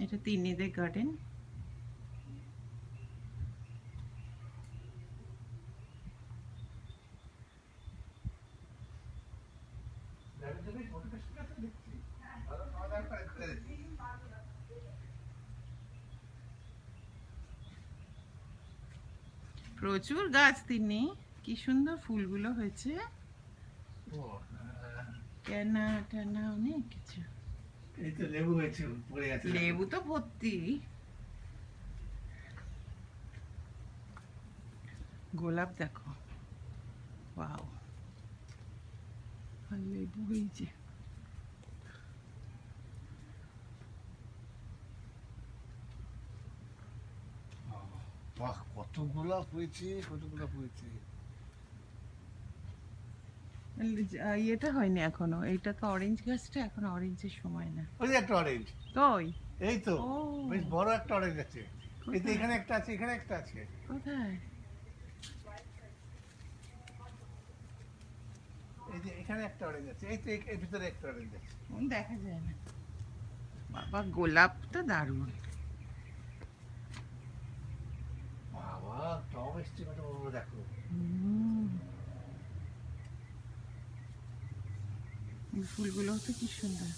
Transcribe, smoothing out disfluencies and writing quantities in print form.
এটা তিন্নিদের গার্ডেন। প্রচুর গাছ তিন্নি, কি সুন্দর ফুলগুলো হয়েছে। কেনা টেনা অনেক কিছু। এই তো লেবু হয়েছে, পড়ে গেছে। লেবু তো ভর্তি। গোলাপ দেখো, ওয়াও, আর লেবু হয়েছে। বাহ, কত গোলাপ হয়েছে, কত গোলাপ হয়েছে। ইয়েটা হয়নি এখনো, এইটা তো অরেঞ্জ গাছটা, এখন অরেঞ্জের সময় না। ওই যে একটা অরেঞ্জ, তাই? এই তো ও, বেশ বড় একটা অরেঞ্জ আছে। এই তো কোথায়? এখানে একটা আছে, এখানে একটা আছে। কোথায়? এই যে এখানে একটা অরেঞ্জ আছে, এই তো এর ভিতরে একটা অরেঞ্জ আছে। দেখা যায় না। বাবা, গোলাপটা দারুণ। বাবা, টব এসছে কত বড়, দেখো। এই ফুলগুলো তো কি সুন্দর।